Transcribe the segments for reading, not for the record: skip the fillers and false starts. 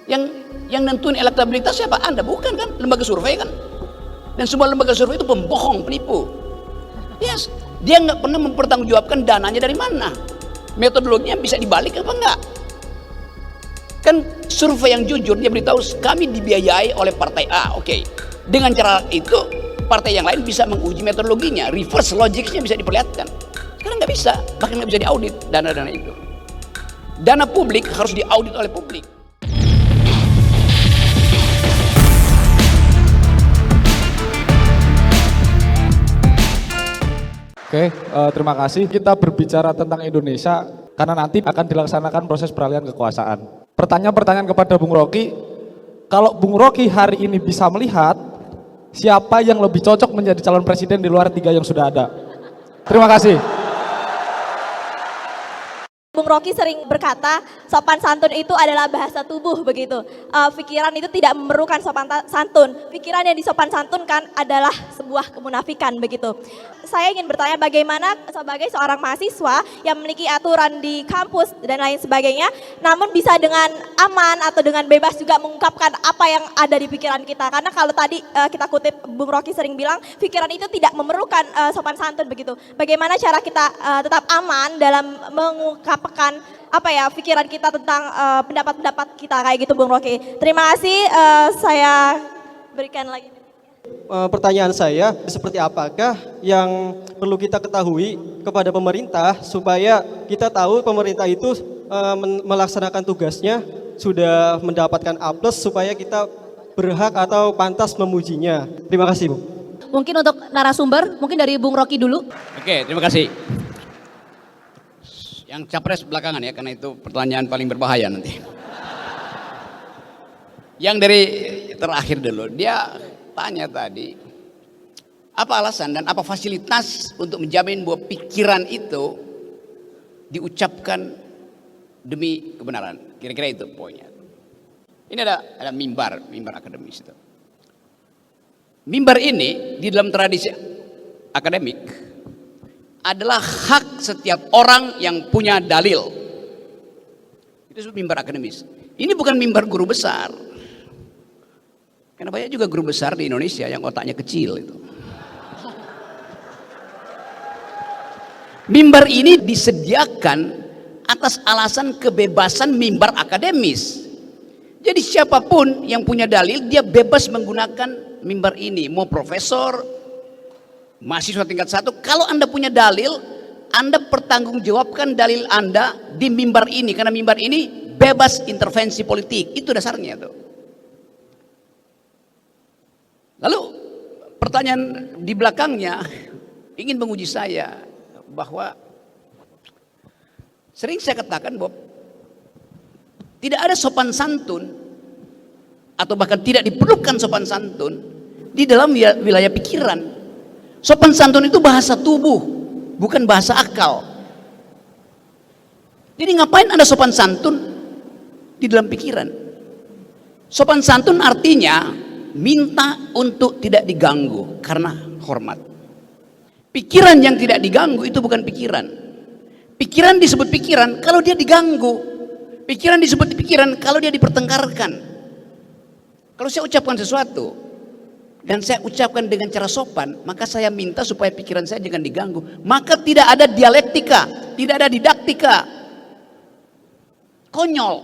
Yang nentuin elektabilitas siapa? Anda, bukan kan? Lembaga survei kan? Dan semua lembaga survei itu pembohong, penipu. Yes, dia nggak pernah mempertanggungjawabkan dananya dari mana, metodologinya bisa dibalik apa enggak. Kan survei yang jujur dia beritahu kami dibiayai oleh partai A, oke. Dengan cara itu partai yang lain bisa menguji metodologinya, reverse logicnya bisa diperlihatkan. Sekarang nggak bisa, bahkan nggak bisa diaudit dana-dana itu. Dana publik harus diaudit oleh publik. Oke, terima kasih. Kita berbicara tentang Indonesia karena nanti akan dilaksanakan proses peralihan kekuasaan. Pertanyaan kepada Bung Rocky, kalau Bung Rocky hari ini bisa melihat siapa yang lebih cocok menjadi calon presiden di luar 3 yang sudah ada? Terima kasih. Bung Rocky sering berkata sopan santun itu adalah bahasa tubuh begitu. Pikiran itu tidak memerlukan sopan santun. Pikiran yang disopan santunkan adalah sebuah kemunafikan begitu. Saya ingin bertanya bagaimana sebagai seorang mahasiswa yang memiliki aturan di kampus dan lain sebagainya, namun bisa dengan aman atau dengan bebas juga mengungkapkan apa yang ada di pikiran kita. Karena kalau tadi kita kutip Bung Rocky sering bilang, pikiran itu tidak memerlukan sopan santun begitu. Bagaimana cara kita tetap aman dalam mengungkapkan apa ya pikiran kita tentang pendapat-pendapat kita kayak gitu Bung Rocky. Terima kasih, saya berikan lagi. Pertanyaan saya, seperti apakah yang perlu kita ketahui kepada pemerintah supaya kita tahu pemerintah itu melaksanakan tugasnya sudah mendapatkan A+ supaya kita berhak atau pantas memujinya. Terima kasih, Bu. Mungkin untuk narasumber, mungkin dari Bung Rocky dulu. Oke, terima kasih. Yang capres belakangan ya, karena itu pertanyaan paling berbahaya nanti. Yang dari terakhir dulu, dia tanya tadi, apa alasan dan apa fasilitas untuk menjamin bahwa pikiran itu diucapkan demi kebenaran. Kira-kira itu poinnya. Ini ada mimbar akademis itu. Mimbar ini di dalam tradisi akademik adalah hak setiap orang yang punya dalil. Itu disebut mimbar akademis. Ini bukan mimbar guru besar. Karena banyak juga guru besar di Indonesia yang otaknya kecil itu. Mimbar ini disediakan atas alasan kebebasan mimbar akademis. Jadi siapapun yang punya dalil dia bebas menggunakan mimbar ini. Mau profesor, mahasiswa tingkat 1, kalau Anda punya dalil, Anda pertanggungjawabkan dalil Anda di mimbar ini. Karena mimbar ini bebas intervensi politik. Itu dasarnya tuh. Lalu pertanyaan di belakangnya ingin menguji saya bahwa sering saya katakan bahwa tidak ada sopan santun atau bahkan tidak diperlukan sopan santun di dalam wilayah pikiran. Sopan santun itu bahasa tubuh, bukan bahasa akal. Jadi ngapain Anda sopan santun di dalam pikiran? Sopan santun artinya minta untuk tidak diganggu karena hormat. Pikiran yang tidak diganggu itu bukan pikiran. Pikiran disebut pikiran kalau dia diganggu. Pikiran disebut pikiran kalau dia dipertengkarkan. Kalau saya ucapkan sesuatu dan saya ucapkan dengan cara sopan, maka saya minta supaya pikiran saya jangan diganggu. Maka tidak ada dialektika, tidak ada didaktika. Konyol.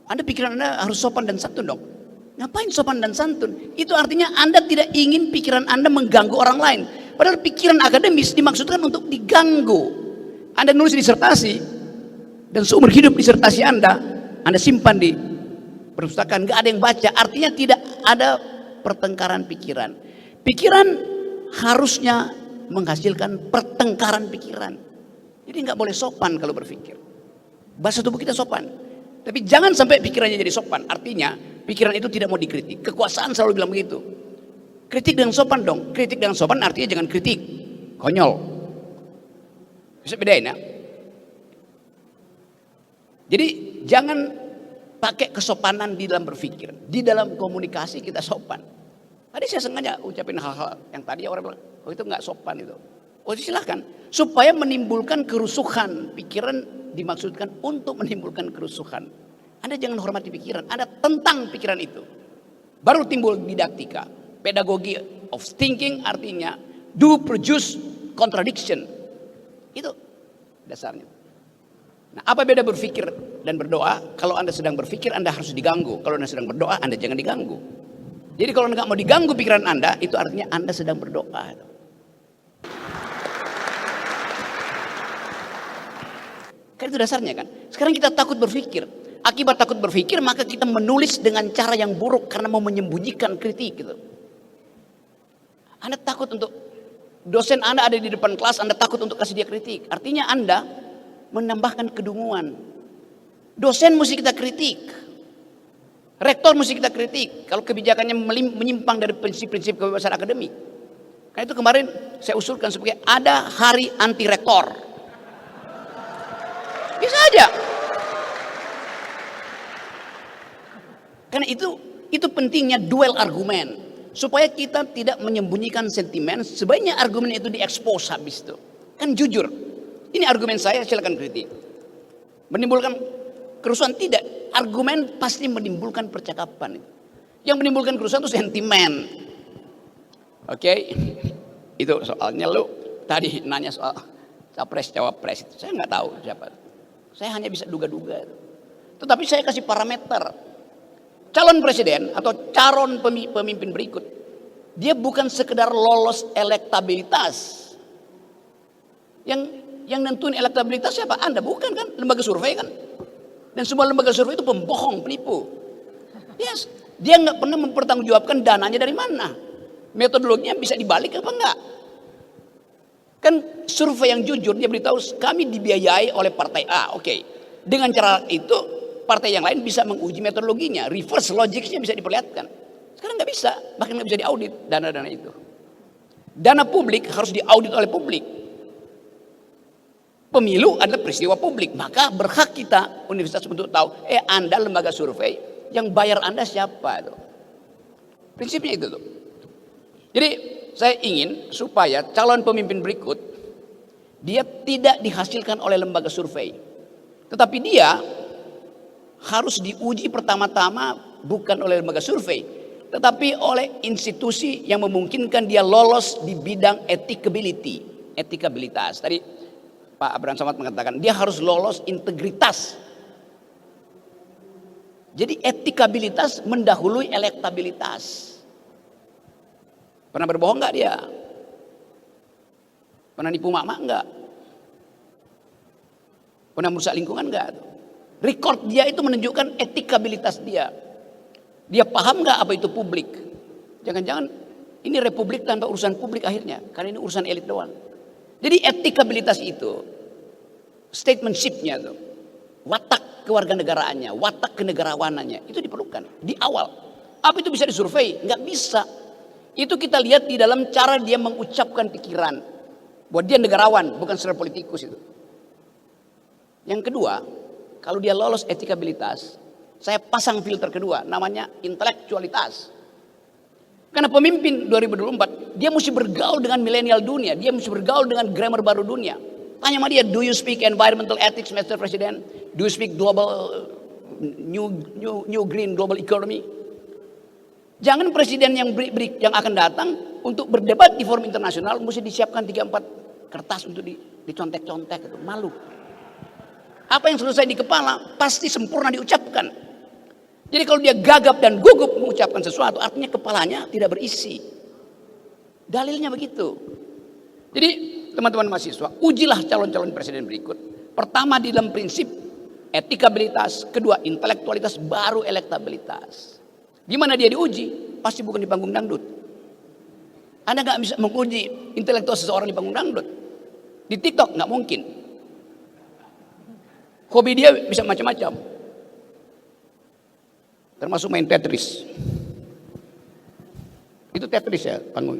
Anda pikiran Anda harus sopan dan santun dong. Ngapain sopan dan santun? Itu artinya Anda tidak ingin pikiran Anda mengganggu orang lain. Padahal pikiran akademis dimaksudkan untuk diganggu. Anda nulis disertasi dan seumur hidup disertasi Anda simpan di perpustakaan, nggak ada yang baca. Artinya tidak ada pertengkaran pikiran. Pikiran harusnya menghasilkan pertengkaran pikiran. Jadi nggak boleh sopan kalau berpikir. Bahasa tubuh kita sopan. Tapi jangan sampai pikirannya jadi sopan. Artinya pikiran itu tidak mau dikritik. Kekuasaan selalu bilang begitu. Kritik dengan sopan dong. Kritik dengan sopan artinya jangan kritik. Konyol. Bisa bedain ya. Jadi jangan pakai kesopanan di dalam berpikir. Di dalam komunikasi kita sopan. Tadi saya sengaja ucapin hal-hal yang tadi orang bilang, oh itu nggak sopan itu. Oh silahkan. Supaya menimbulkan kerusuhan. Pikiran dimaksudkan untuk menimbulkan kerusuhan. Anda jangan hormati pikiran, Anda tentang pikiran itu. Baru timbul didaktika. Pedagogi of thinking artinya do produce contradiction. Itu dasarnya. Nah, apa beda berpikir dan berdoa? Kalau Anda sedang berpikir, Anda harus diganggu. Kalau Anda sedang berdoa, Anda jangan diganggu. Jadi kalau Anda nggak mau diganggu pikiran Anda, itu artinya Anda sedang berdoa. Kan itu dasarnya kan. Sekarang kita takut berpikir. Akibat takut berpikir, maka kita menulis dengan cara yang buruk karena mau menyembunyikan kritik gitu. Anda takut untuk dosen Anda ada di depan kelas, Anda takut untuk kasih dia kritik. Artinya Anda menambahkan kedunguan. Dosen mesti kita kritik. Rektor mesti kita kritik. Kalau kebijakannya menyimpang dari prinsip-prinsip kebebasan akademik. Karena itu kemarin saya usulkan sebagai ada hari anti rektor. Bisa aja. Karena itu pentingnya duel argumen. Supaya kita tidak menyembunyikan sentimen, sebaiknya argumen itu diekspos habis itu. Kan jujur. Ini argumen saya, silakan kritik. Menimbulkan kerusuhan tidak. Argumen pasti menimbulkan percakapan. Yang menimbulkan kerusuhan itu sentimen. Oke. Itu soalnya lu tadi nanya soal capres cawapres itu. Saya nggak tahu siapa. Saya hanya bisa duga-duga. Tetapi saya kasih parameter. Calon presiden atau calon pemimpin berikut, dia bukan sekedar lolos elektabilitas. Yang nentuin elektabilitas siapa? Anda bukan kan? Lembaga survei kan? Dan semua lembaga survei itu pembohong, penipu. Yes, dia nggak pernah mempertanggungjawabkan dananya dari mana. Metodologinya bisa dibalik apa enggak? Kan survei yang jujur dia beritahu kami dibiayai oleh partai A. Oke. Dengan cara itu partai yang lain bisa menguji metodologinya, reverse logicsnya bisa diperlihatkan. Sekarang nggak bisa, bahkan nggak bisa diaudit dana-dana itu. Dana publik harus diaudit oleh publik. Pemilu adalah peristiwa publik, maka berhak kita universitas untuk tahu, Anda lembaga survei yang bayar Anda siapa itu. Prinsipnya itu tuh. Jadi saya ingin supaya calon pemimpin berikut dia tidak dihasilkan oleh lembaga survei, tetapi dia harus diuji pertama-tama bukan oleh lembaga survei, tetapi oleh institusi yang memungkinkan dia lolos di bidang etikabilitas. Tadi Pak Abraham Samad mengatakan dia harus lolos integritas. Jadi etikabilitas mendahului elektabilitas. Pernah berbohong nggak dia? Pernah nipu mak-mak nggak? Pernah merusak lingkungan nggak? Record dia itu menunjukkan etikabilitas dia. Dia paham nggak apa itu publik? Jangan-jangan ini republik tanpa urusan publik akhirnya. Karena ini urusan elit doang. Jadi etikabilitas itu, statementship-nya tuh, watak kewarganegaraannya, watak kenegarawanannya, itu diperlukan di awal. Apa itu bisa disurvei? Nggak bisa. Itu kita lihat di dalam cara dia mengucapkan pikiran. Bahwa dia negarawan, bukan secara politikus itu. Yang kedua, kalau dia lolos etikabilitas, saya pasang filter kedua, namanya intelektualitas. Karena pemimpin 2024, dia mesti bergaul dengan milenial dunia, dia mesti bergaul dengan grammar baru dunia. Tanya sama dia, do you speak environmental ethics, Mr. President? Do you speak global new green global economy? Jangan presiden yang akan datang untuk berdebat di forum internasional mesti disiapkan 3-4 kertas untuk dicontek-contek, itu malu. Apa yang selesai di kepala pasti sempurna diucapkan. Jadi kalau dia gagap dan gugup mengucapkan sesuatu, artinya kepalanya tidak berisi. Dalilnya begitu. Jadi teman-teman mahasiswa, ujilah calon-calon presiden berikut. Pertama di dalam prinsip etikabilitas, kedua intelektualitas, baru elektabilitas. Di mana dia diuji? Pasti bukan di panggung dangdut. Anda nggak bisa menguji intelektual seseorang di panggung dangdut. Di TikTok nggak mungkin. Hobi dia bisa macam-macam. Termasuk main Tetris. Itu Tetris ya panggung.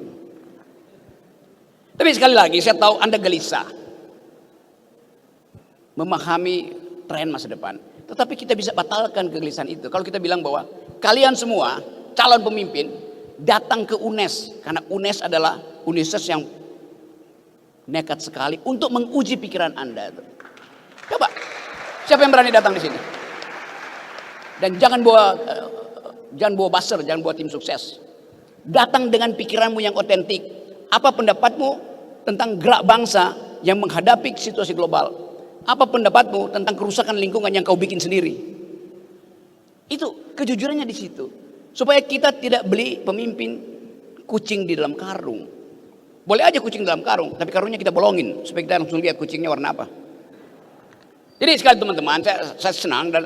Tapi sekali lagi saya tahu Anda gelisah. Memahami tren masa depan. Tetapi kita bisa batalkan kegelisahan itu. Kalau kita bilang bahwa kalian semua calon pemimpin datang ke UNES. Karena UNES adalah universitas yang nekat sekali untuk menguji pikiran Anda. Coba. Siapa yang berani datang di sini? Dan jangan bawa buzzer, jangan bawa tim sukses. Datang dengan pikiranmu yang otentik. Apa pendapatmu tentang gerak bangsa yang menghadapi situasi global? Apa pendapatmu tentang kerusakan lingkungan yang kau bikin sendiri? Itu kejujurannya di situ. Supaya kita tidak beli pemimpin kucing di dalam karung. Boleh aja kucing dalam karung, tapi karungnya kita bolongin supaya kita langsung lihat kucingnya warna apa. Jadi sekali teman-teman, saya senang dan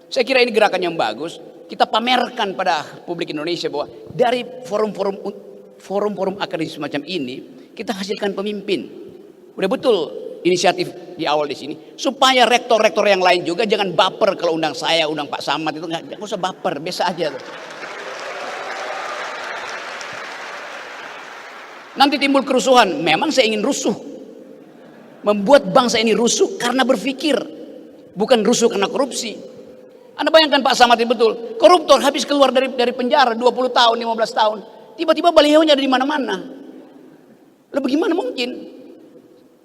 saya kira ini gerakan yang bagus. Kita pamerkan pada publik Indonesia bahwa dari forum-forum akademis semacam ini kita hasilkan pemimpin. Udah betul inisiatif di awal di sini supaya rektor-rektor yang lain juga jangan baper kalau undang saya, undang Pak Samad itu nggak usah baper, biasa aja tuh. Nanti timbul kerusuhan. Memang saya ingin rusuh, membuat bangsa ini rusuh karena berpikir, bukan rusuh karena korupsi. Anda bayangkan Pak Samad itu betul, koruptor habis keluar dari penjara 20 tahun, 15 tahun, tiba-tiba balihonya ada di mana-mana. Lalu bagaimana mungkin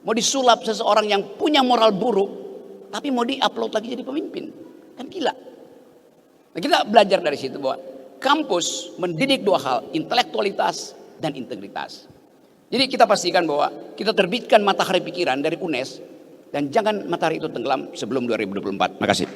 mau disulap seseorang yang punya moral buruk, tapi mau di-upload lagi jadi pemimpin? Kan gila. Nah, kita belajar dari situ bahwa kampus mendidik dua hal, intelektualitas dan integritas. Jadi kita pastikan bahwa kita terbitkan matahari pikiran dari UNES dan jangan matahari itu tenggelam sebelum 2024. Terima kasih.